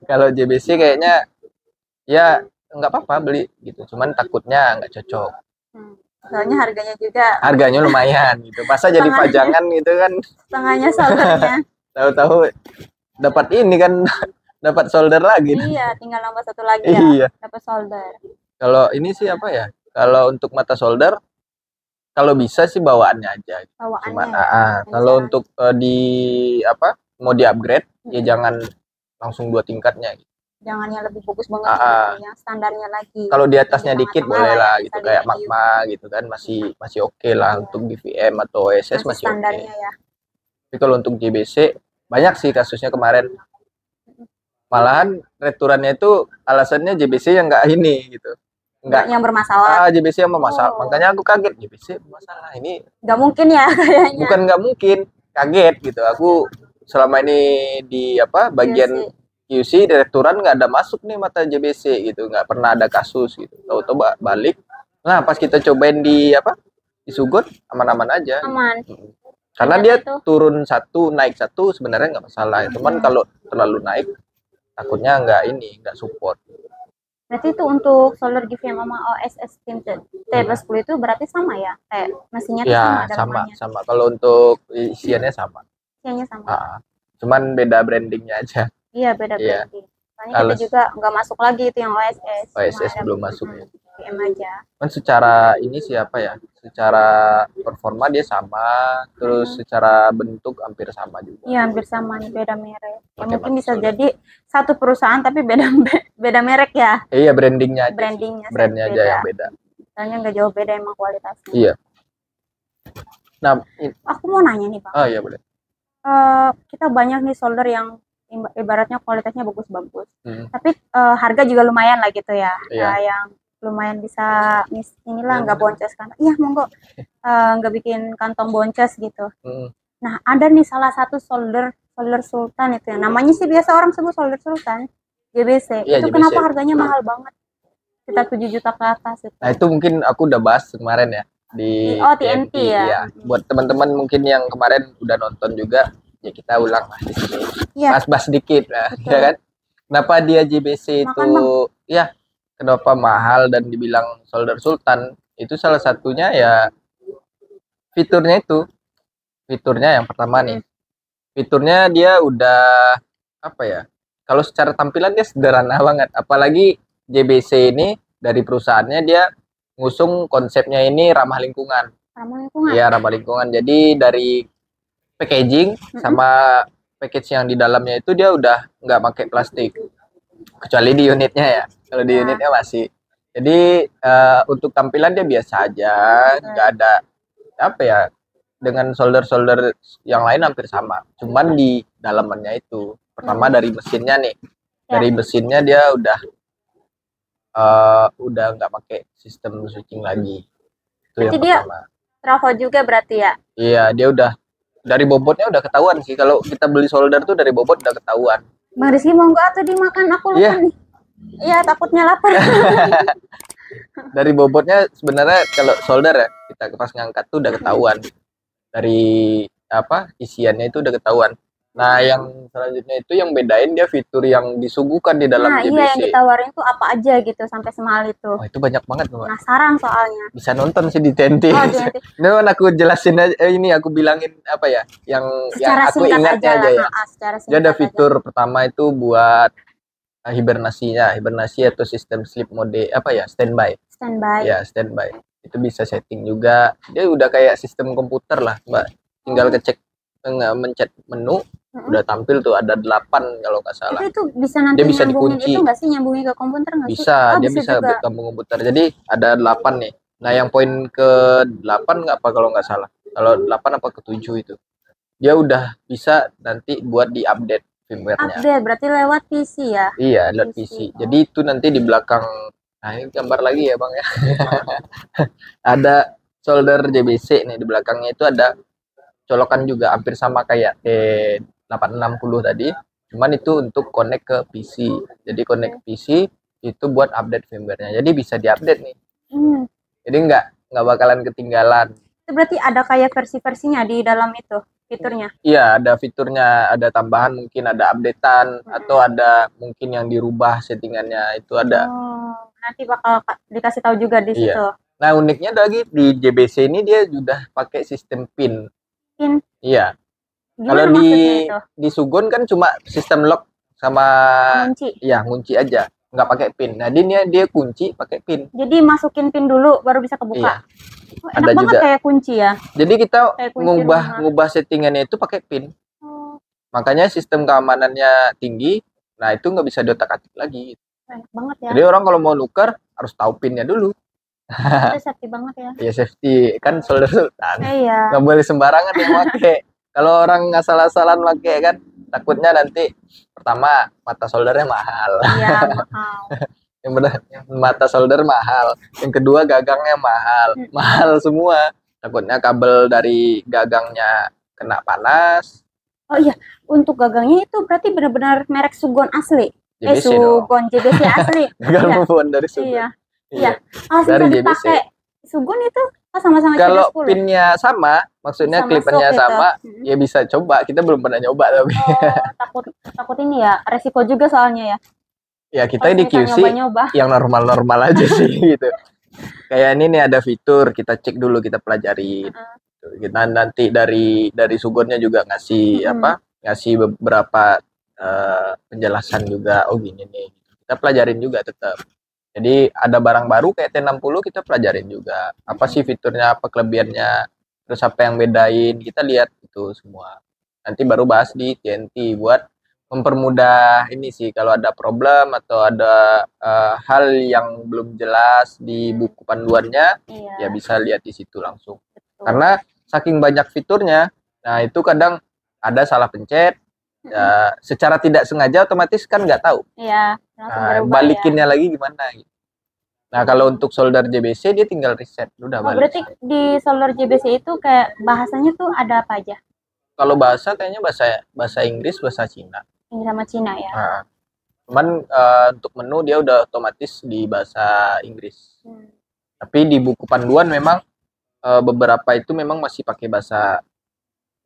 Kalau JBC kayaknya ya nggak apa-apa beli gitu, cuman takutnya nggak cocok. Soalnya harganya lumayan gitu. Masa jadi pajangan gitu kan? Setengahnya soldernya. Tahu-tahu dapat ini kan dapat solder lagi. Iya, tinggal nambah satu lagi ya. Dapat solder. Kalau ini sih apa ya? Kalau untuk mata solder kalau bisa sih bawaannya aja. Bawaannya. Kalau untuk di apa? Mau di-upgrade ya jangan langsung 2 tingkatnya gitu. jangan yang lebih bagus banget gitu, yang standarnya lagi. Kalau di atasnya dikit boleh lah gitu, kayak Magma Magma gitu kan, masih oke lah untuk DVM atau OSS masih oke. Ya. Tapi kalau untuk JBC banyak sih kasusnya kemarin. Malahan returannya itu alasannya JBC yang nggak ini gitu. Nggak yang bermasalah. JBC yang bermasalah. Makanya aku kaget, JBC bermasalah. Ini nggak mungkin ya kayaknya. Bukan nggak mungkin, kaget gitu. Aku selama ini di bagian QC returan nggak ada masuk nih mata JBC gitu, nggak pernah ada kasus gitu. Tahu-tahu balik. Nah, pas kita cobain di Sugon aman-aman aja. Aman. Karena dia turun satu, naik satu sebenarnya nggak masalah. Cuman kalau terlalu naik takutnya nggak support. Berarti itu untuk solder GVM sama OSS T10 itu berarti sama ya? Kayak mesinnya ya, sama. Kalau untuk isiannya sama. Isiannya sama. Cuman beda brandingnya aja. Iya, beda branding. Soalnya kita juga nggak masuk lagi itu yang OSS. OSS belum masuk ya. GVM aja. Kan secara ini siapa ya? Secara performa dia sama, terus secara bentuk hampir sama juga. Iya, hampir sama nih, beda merek. Ya, mungkin bisa jadi satu perusahaan tapi beda merek ya. Iya, brandingnya aja. Brandnya aja yang beda. Soalnya nggak jauh beda emang kualitasnya. Iya. Nah, aku mau nanya nih, Bang. Oh iya, boleh. Kita banyak nih solder yang ibaratnya kualitasnya bagus-bagus. Tapi harga juga lumayan lah gitu ya. Yang lumayan bisa inilah nggak boncos kan. Iya, monggo. Nggak bikin kantong boncos gitu. Nah, ada nih salah satu solder Sultan itu ya. Namanya sih biasa orang sebut solder Sultan, JBC. Itu JBC. Kenapa harganya mahal banget? Sekitar 7 juta ke atas itu. Nah, itu mungkin aku udah bahas kemarin ya di TNT ya. Ya. Buat teman-teman mungkin yang kemarin udah nonton juga, ya kita ulang lah di sini. Bahas sedikit lah, ya kan? Kenapa dia JBC itu ya kenapa mahal dan dibilang solder Sultan? Itu salah satunya ya fiturnya itu. Fiturnya yang pertama nih. Fiturnya dia udah kalau secara tampilan dia sederhana banget. Apalagi JBC ini dari perusahaannya dia ngusung konsepnya ini ramah lingkungan. Iya, ramah lingkungan. Jadi dari packaging sama package yang di dalamnya itu dia udah nggak pakai plastik. Kecuali di unitnya ya. Kalau di unitnya masih. Jadi untuk tampilan dia biasa aja, nggak ada dengan solder-solder yang lain hampir sama. Cuman di dalamannya itu. Pertama dari mesinnya nih. Dari mesinnya dia udah nggak pakai sistem switching lagi. Itu yang pertama. Trafo juga berarti ya? Iya, dia udah dari bobotnya udah ketahuan sih. Kalau kita beli solder tuh dari bobot udah ketahuan. Bang Rizky mau nggak tuh dimakan, aku lupa nih. Iya, takutnya lapar. Dari bobotnya sebenarnya kalau solder ya kita pas ngangkat tuh udah ketahuan. Dari isiannya itu udah ketahuan. Nah, yang selanjutnya itu yang bedain dia fitur yang disuguhkan di dalam JBC. Iya, yang ditawarin tuh apa aja gitu sampai semahal itu. Oh, itu banyak banget, Mbak. Penasaran soalnya. Bisa nonton sih di TNT. Ini kan aku jelasin aja, ini aku bilangin yang aku ingatnya aja ya. Dia ada fitur pertama itu buat hibernasi atau sistem sleep mode standby. Ya, standby. Itu bisa setting juga. Dia udah kayak sistem komputer lah, Mbak. Tinggal mencet menu, udah tampil tuh ada 8 kalau nggak salah. Itu bisa nanti dia bisa dikunci. Itu nggak sih nyambungin ke komputer nggak sih? Bisa, dia bisa gabung komputer. Jadi ada 8 nih. Nah, yang poin ke 8 nggak kalau nggak salah. Kalau 8 apa ke 7 itu. Dia udah bisa nanti buat di-update firmware-nya. Update berarti lewat PC ya? Iya, lewat PC. Jadi itu nanti di belakang, nah ini gambar lagi ya, Bang ya. Ada solder JBC nih di belakangnya itu ada colokan juga hampir sama kayak T860 tadi, cuman itu untuk connect ke PC. Jadi connect ke PC itu buat update firmware-nya. Jadi bisa diupdate nih. Jadi nggak bakalan ketinggalan. Itu berarti ada kayak versi-versinya di dalam itu fiturnya? Iya, ada fiturnya, ada tambahan, mungkin ada updatean atau ada mungkin yang dirubah settingannya itu ada. Nanti bakal dikasih tahu juga di situ. Nah, uniknya lagi di JBC ini dia sudah pakai sistem PIN. Iya. Kalau di Sugon kan cuma sistem lock sama ngunci aja, nggak pakai PIN. Nah, dia kunci pakai PIN. Jadi masukin PIN dulu baru bisa kebuka. Iya. Ada banget juga kayak kunci ya. Jadi kita ngubah settingannya itu pakai PIN. Makanya sistem keamanannya tinggi. Nah itu nggak bisa diotak-atik lagi. Enak banget ya. Jadi orang kalau mau nuker harus tahu pinnya dulu. Itu safety banget ya. Ya safety kan solder sultan. Iya. Nggak boleh sembarangan yang pakai. Kalau orang asal-asalan pakai kan takutnya nanti pertama mata soldernya mahal. Iya, mahal. Yang benar mata solder mahal. Yang kedua gagangnya mahal. Mahal semua. Takutnya kabel dari gagangnya kena panas. Oh iya, untuk gagangnya itu berarti benar-benar merek Sugon asli. JBC Sugon JBC asli. Gagal Iya. move on dari Sugon. Iya. Iya. Kalau Dari misalnya JBC. dipakai Sugon itu sama-sama Kalau CD10. pinnya sama, maksudnya Bisa klipernya masuk gitu. sama, ya bisa coba. Kita belum pernah nyoba tapi. Oh, takut ini ya, resiko juga soalnya ya. Ya kita Kalau di misalnya QC nyoba-nyoba. yang normal-normal aja sih gitu. Kayak ini nih ada fitur, kita cek dulu, kita pelajari. Kita nanti dari Sugonnya juga ngasih ngasih beberapa penjelasan juga. Oh gini nih. Kita pelajarin juga tetap. Jadi ada barang baru kayak T60 kita pelajarin juga. Apa sih fiturnya, apa kelebihannya, terus apa yang bedain, kita lihat itu semua. Nanti baru bahas di TNT buat mempermudah ini sih kalau ada problem atau ada hal yang belum jelas di buku panduannya, ya bisa lihat di situ langsung. Karena saking banyak fiturnya, nah itu kadang ada salah pencet, ya, secara tidak sengaja otomatis kan nggak tahu. Iya. Nah, balikinnya lagi gimana gitu. Nah kalau untuk solder JBC dia tinggal reset, udah balik. Berarti di solder JBC itu kayak bahasanya tuh ada apa aja? Kalau bahasa kayaknya bahasa Inggris, bahasa Cina. Inggris sama Cina ya. Nah, cuman untuk menu dia udah otomatis di bahasa Inggris. Tapi di buku panduan memang beberapa itu memang masih pakai bahasa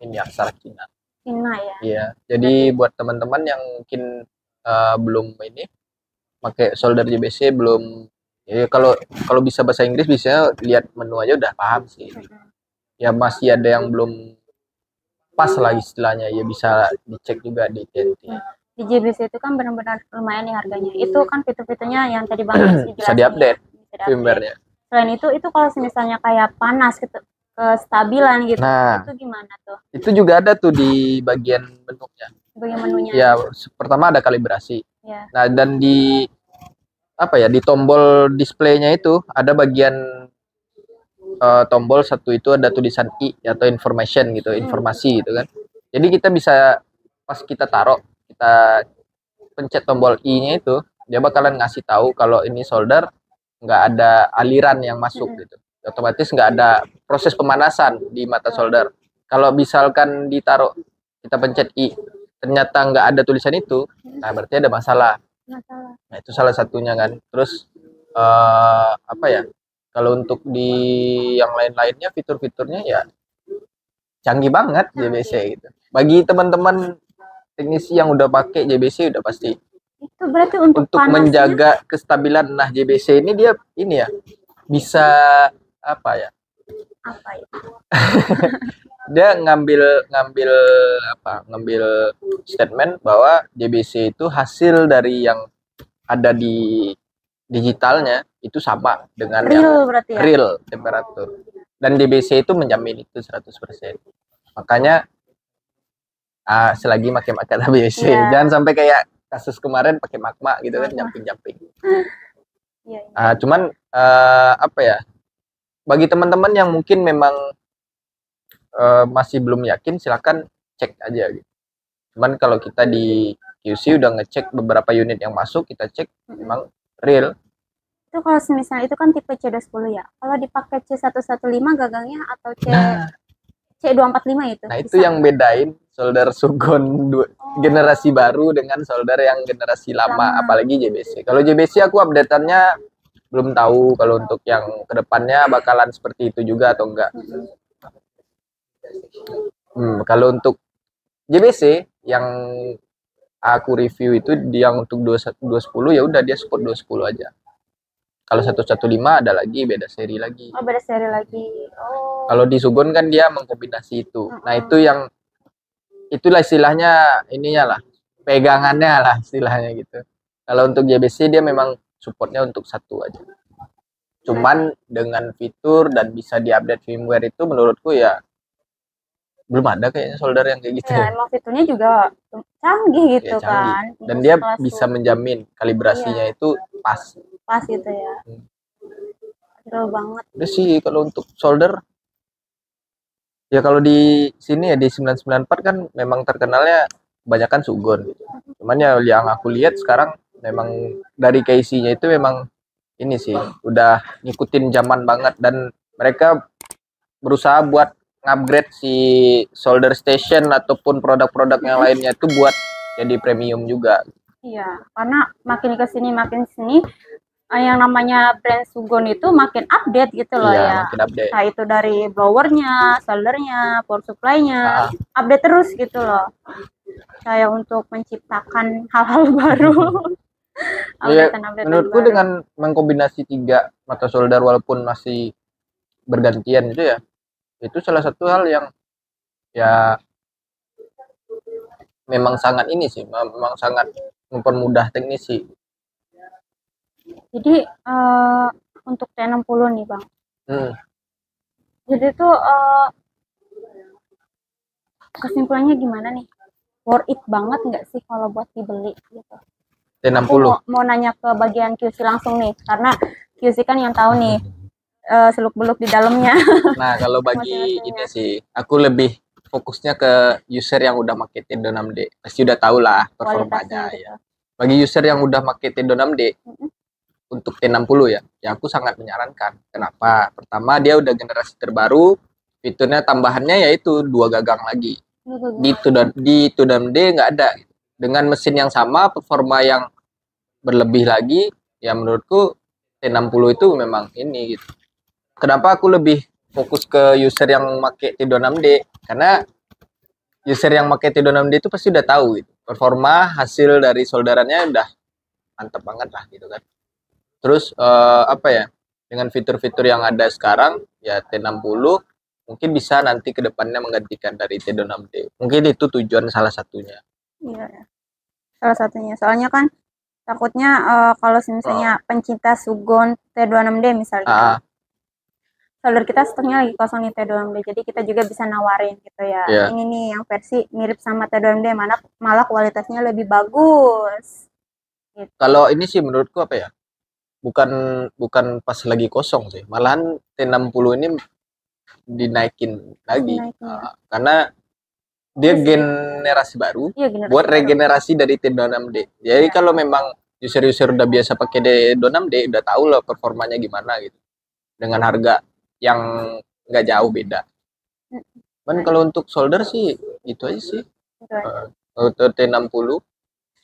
ini aksara Cina. Cina ya. Iya. Jadi buat teman-teman yang mungkin belum ini pakai solder JBC belum, ya kalau bisa bahasa Inggris bisa lihat menu aja udah paham sih. Ya masih ada yang belum pas lah istilahnya, ya bisa dicek juga di TNT. Di JBC itu kan benar-benar lumayan nih harganya. Itu kan fitur-fiturnya yang tadi Bang Rizky bisa diupdate firmware-nya. Selain itu kalau misalnya kayak panas gitu, kestabilan gitu, itu gimana tuh? Itu juga ada tuh di bagian menunya. Bagian menunya. Ya, pertama ada kalibrasi. Ya. Nah, dan di di tombol displaynya itu ada bagian tombol satu itu ada tulisan I atau information gitu, informasi gitu kan. Jadi kita bisa pas kita taruh, kita pencet tombol I-nya itu, dia bakalan ngasih tahu kalau ini solder nggak ada aliran yang masuk gitu. Otomatis nggak ada proses pemanasan di mata solder. Kalau misalkan ditaruh, kita pencet I, ternyata nggak ada tulisan itu, nah berarti ada masalah. Nah itu salah satunya kan. Terus kalau untuk di yang lain-lainnya fitur-fiturnya ya canggih banget JBC gitu. Bagi teman-teman teknisi yang udah pakai JBC udah pasti. Itu berarti untuk menjaga kestabilan. Nah JBC ini dia ini ya bisa apa ya? Dia ngambil statement bahwa JBC itu hasil dari yang ada di digitalnya itu sama dengan real, berarti ya? Real temperatur. Dan JBC itu menjamin itu 100%. Makanya selagi pakai JBC, jangan sampai kayak kasus kemarin pakai magma gitu kan, jumping-jumping. Cuman bagi teman-teman yang mungkin memang masih belum yakin, silakan cek aja gitu. Cuman kalau kita di QC udah ngecek beberapa unit yang masuk, kita cek memang real. Itu kalau misalnya itu kan tipe C210 ya. Kalau dipakai C115 gagangnya atau C245 itu. Nah, itu yang bedain solder Sugon generasi baru dengan solder yang generasi lama, apalagi JBC. Kalau JBC aku update-annya belum tahu kalau untuk yang kedepannya bakalan seperti itu juga atau enggak. Kalau untuk JBC yang aku review itu yang untuk 210 ya udah dia support 210 aja. Kalau 115 ada lagi beda seri lagi. Oh, beda seri lagi. Oh. Kalau di Sugon kan dia mengkombinasi itu. Nah, itu yang itulah istilahnya ininya lah. Pegangannya lah istilahnya gitu. Kalau untuk JBC dia memang supportnya untuk satu aja. Cuman dengan fitur dan bisa diupdate firmware itu menurutku ya belum ada kayaknya solder yang kayak gitu. Ya, emang fiturnya juga canggih gitu ya, canggih. kan. Dan Untuk dia sekelas bisa Sugeng. menjamin kalibrasinya itu Pas gitu ya. Betul banget. Udah sih kalau untuk solder ya, kalau di sini ya di 994 kan memang terkenalnya kebanyakan Sugon. Cuman ya yang aku lihat sekarang memang dari Casey-nya itu memang ini sih udah ngikutin zaman banget, dan mereka berusaha buat upgrade si solder station ataupun produk-produk yang lainnya itu buat jadi premium juga. Iya, karena makin ke sini yang namanya brand Sugon itu makin update gitu loh Iya, ya. makin update. Nah itu dari blowernya, soldernya, power supply-nya, update terus gitu loh. Saya untuk menciptakan hal-hal baru. Ya, menurutku dengan mengkombinasi 3 mata solder walaupun masih bergantian itu salah satu hal yang ya memang sangat ini sih, memang sangat mempermudah teknisi. Jadi untuk T60 nih Bang. Jadi tuh kesimpulannya gimana nih? Worth it banget nggak sih kalau buat dibeli gitu? T60. Aku mau nanya ke bagian QC langsung nih, karena QC kan yang tahu nih seluk-beluk di dalamnya. Nah, kalau bagi ini sih, aku lebih fokusnya ke user yang udah pakai Tendo 6D. Pasti udah tahu lah performanya gitu. Ya. Bagi user yang udah pakai Tendo 6D, untuk T60 ya aku sangat menyarankan. Kenapa? Pertama, dia udah generasi terbaru, fiturnya tambahannya yaitu 2 gagang lagi. Di Tendo 6D nggak ada. Dengan mesin yang sama, performa yang berlebih lagi, ya menurutku T60 itu memang ini gitu. Kenapa aku lebih fokus ke user yang pakai Tido 6D? Karena user yang pakai Tido 6D itu pasti udah tahu gitu. Performa hasil dari solderannya udah mantep banget lah gitu kan. Terus apa ya? Dengan fitur-fitur yang ada sekarang ya T60 mungkin bisa nanti ke depannya menggantikan dari Tido 6D. Mungkin itu tujuan salah satunya. Iya. Salah satunya. Soalnya kan takutnya kalau misalnya pencinta Sugon T26D misalnya. Solder kita stoknya lagi kosong nih T26D, jadi kita juga bisa nawarin gitu ya. Ini nih yang versi mirip sama T26D, mana malah kualitasnya lebih bagus. Gitu. Kalau ini sih menurutku apa ya? Bukan pas lagi kosong sih. Malahan T60 ini dinaikin lagi. Karena dia generasi baru buat regenerasi dari T26D. Jadi kalau memang user-user udah biasa pakai T26D udah tahu loh performanya gimana gitu. Dengan harga yang nggak jauh beda. Cuman kalau untuk solder sih itu aja sih. Untuk T60.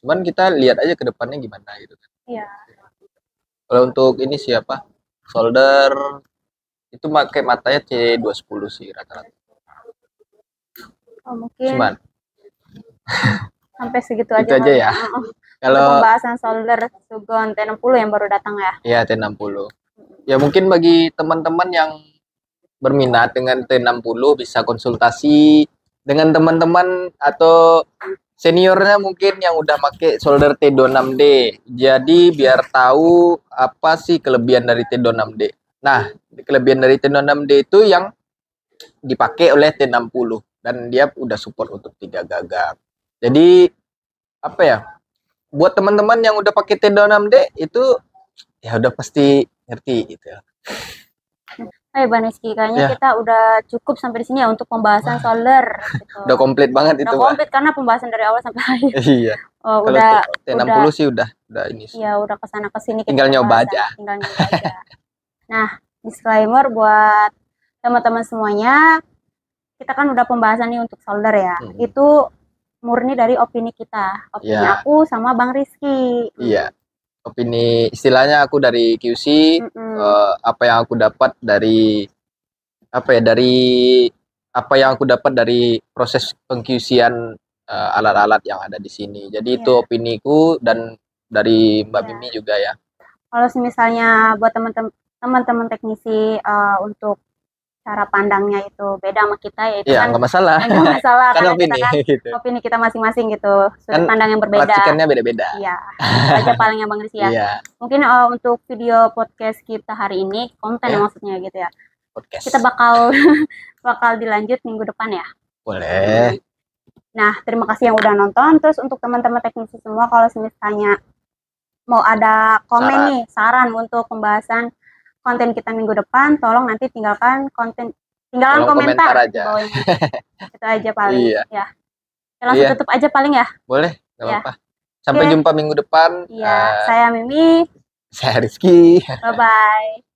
Cuman kita lihat aja ke depannya gimana gitu kan. Iya. Kalau untuk ini siapa? Solder itu pakai matanya C210 sih rata-rata. Oh, mungkin Cuman sampai segitu aja. Itu aja ya. Kalau pembahasan solder Sugon T60 yang baru datang ya. Iya, T60. Ya mungkin bagi teman-teman yang berminat dengan T60 bisa konsultasi dengan teman-teman atau seniornya mungkin yang udah pakai solder T26D. Jadi biar tahu apa sih kelebihan dari T26D. Nah, kelebihan dari T26D itu yang dipakai oleh T60 dan dia udah support untuk 3 gagang. Jadi apa ya? Buat teman-teman yang udah pakai T26D itu ya udah pasti ngerti gitu ya. Hai Bang Rizky, kayaknya kita udah cukup sampai di sini ya untuk pembahasan solder. Gitu. Udah komplit banget itu. Udah komplit karena pembahasan dari awal sampai akhir. Iya. Udah T60 sih udah ini sih. Iya, udah kesana kesini. Tinggal nyoba aja. Nah, disclaimer buat teman-teman semuanya, kita kan udah pembahasan nih untuk solder ya. Itu murni dari opini kita, opini aku sama Bang Rizky. Iya. Opini istilahnya aku dari QC, apa yang aku dapat dari apa yang aku dapat dari proses peng-QC-an alat-alat yang ada di sini. Jadi itu opiniku dan dari Mbak Mimi juga ya. Kalau misalnya buat teman-teman teknisi untuk cara pandangnya itu beda sama kita ya itu kan nggak masalah. Nggak masalah kan opini kita gitu. Opini kita masing-masing gitu, sudut pandang yang berbeda. Racikannya beda-beda. Iya. Aja palingnya Bang Rizky ya. Iya. Mungkin untuk video podcast kita hari ini konten maksudnya gitu ya. Podcast. Kita bakal dilanjut minggu depan ya. Boleh. Nah, terima kasih yang udah nonton. Terus untuk teman-teman teknisi semua, kalau misalnya mau ada komen nih, saran untuk pembahasan konten kita minggu depan, tolong nanti tinggalkan komentar aja. di bawahnya. Itu aja paling. Iya. Ya. Langsung tutup aja paling ya. Boleh, nggak Ya. apa-apa. Sampai jumpa minggu depan. Iya, saya Mimi. Saya Rizky. Bye-bye.